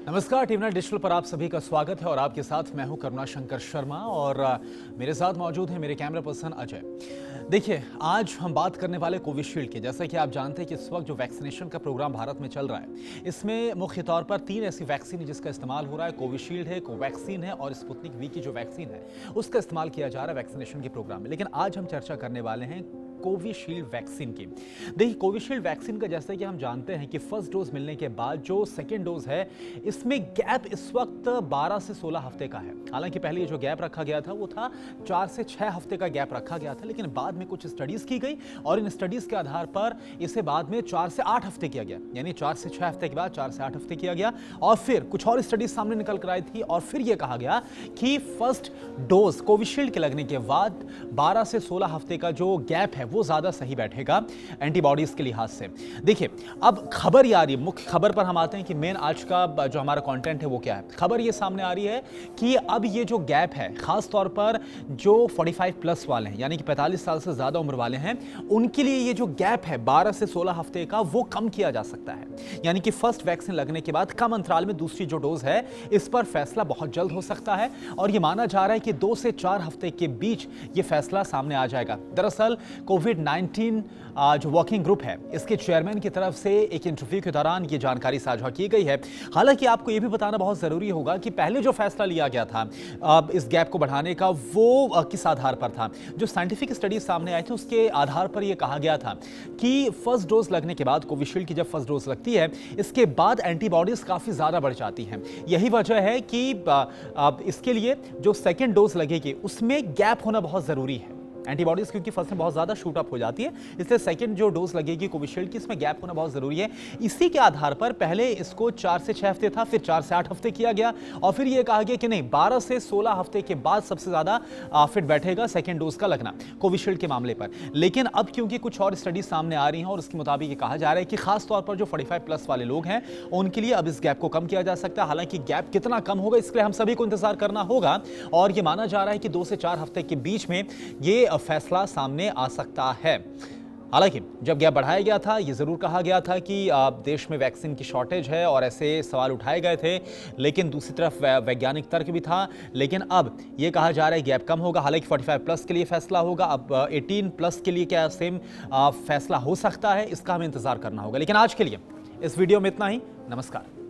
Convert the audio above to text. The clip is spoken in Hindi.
नमस्कार, टीमनेट डिजिटल पर आप सभी का स्वागत है और आपके साथ मैं हूं करुणा शंकर शर्मा और मेरे साथ मौजूद है मेरे कैमरा पर्सन अजय। देखिए, आज हम बात करने वाले कोविशील्ड की। जैसा कि आप जानते हैं कि इस वक्त जो वैक्सीनेशन का प्रोग्राम भारत में चल रहा है, इसमें मुख्य तौर पर 3 ऐसी वैक्सीन है जिसका इस्तेमाल हो रहा है। कोविशील्ड है, कोवैक्सीन है और स्पुतनिक वी की जो वैक्सीन है उसका इस्तेमाल किया जा रहा है वैक्सीनेशन के प्रोग्राम में। लेकिन आज हम चर्चा करने वाले हैं कोविशील्ड वैक्सीन की। देखिए, कोविशील्ड वैक्सीन का जैसे कि हम जानते हैं कि फर्स्ट डोज मिलने के बाद जो सेकेंड डोज है, इसमें गैप इस वक्त 12 से 16 हफ्ते का है। हालांकि पहले ये जो गैप रखा गया था वो था 4 से 6 हफ्ते का गैप रखा गया था, लेकिन बाद में कुछ स्टडीज की गई और इन स्टडीज के आधार पर इसे बाद में 4 से 8 हफ्ते किया गया। यानी 4 से 6 हफ्ते के बाद 4 से 8 हफ्ते किया गया और फिर कुछ और स्टडीज सामने निकल कर आई थी और फिर यह कहा गया कि फर्स्ट डोज कोविशील्ड के लगने के बाद 12 से 16 हफ्ते का जो गैप है वो ज्यादा सही बैठेगा एंटीबॉडीज के लिहाज से। देखिए, अब खबर ये आ रही है, मुख्य खबर पर हम आते हैं कि मेन आज का जो हमारा कंटेंट है वो क्या है। खबर ये सामने आ रही है कि अब ये जो गैप है, खास तौर पर जो 45 प्लस वाले हैं, यानी कि 45 साल से ज्यादा उम्र वाले हैं, उनके लिए ये जो गैप है 12 से 16 हफ्ते का, वो कम किया जा सकता है। यानी कि फर्स्ट वैक्सीन लगने के बाद कम अंतराल में दूसरी जो डोज है, इस पर फैसला बहुत जल्द हो सकता है और ये माना जा रहा है कि 2 से 4 हफ्ते के बीच ये फैसला सामने आ जाएगा। दरअसल कोविड-19 जो वर्किंग ग्रुप है, इसके चेयरमैन की तरफ से एक इंटरव्यू के दौरान ये जानकारी साझा की गई है। हालांकि आपको ये भी बताना बहुत जरूरी होगा कि पहले जो फैसला लिया गया था इस गैप को बढ़ाने का, वो किस आधार पर था। जो साइंटिफिक स्टडीज सामने आई थी उसके आधार पर यह कहा गया था कि फर्स्ट डोज लगने के बाद, कोविशील्ड की जब फर्स्ट डोज लगती है, इसके बाद एंटीबॉडीज काफी ज्यादा बढ़ जाती हैं। यही वजह है कि इसके लिए जो सेकेंड डोज लगेगी उसमें गैप होना बहुत जरूरी है। एंटीबॉडीज क्योंकि फर्स्ट में बहुत ज्यादा शूट अप हो जाती है, इसलिए सेकंड जो डोज लगेगी कोविशील्ड की, इसमें गैप होना बहुत जरूरी है। इसी के आधार पर पहले इसको 4 से 6 हफ्ते था, फिर 4 से 8 हफ्ते किया गया और फिर यह कहा गया कि नहीं, 12 से 16 हफ्ते के बाद सबसे ज्यादा फिट बैठेगा सेकंड डोज का लगना कोविशील्ड के मामले पर। लेकिन अब क्योंकि कुछ और स्टडीज सामने आ रही हैं और उसके मुताबिक ये कहा जा रहा है कि खास तौर पर जो 45 प्लस वाले लोग हैं उनके लिए अब इस गैप को कम किया जा सकता है। हालांकि गैप कितना कम होगा इसके लिए हम सभी को इंतजार करना होगा और यह माना जा रहा है कि 2 से 4 हफ्ते के बीच में यह फैसला सामने आ सकता है। हालांकि जब गैप बढ़ाया गया था, यह जरूर कहा गया था कि देश में वैक्सीन की शॉर्टेज है और ऐसे सवाल उठाए गए थे, लेकिन दूसरी तरफ वैज्ञानिक तर्क भी था। लेकिन अब यह कहा जा रहा है गैप कम होगा। हालांकि 45 प्लस के लिए फैसला होगा, अब 18 प्लस के लिए क्या सेम फैसला हो सकता है, इसका हमें इंतजार करना होगा। लेकिन आज के लिए इस वीडियो में इतना ही। नमस्कार।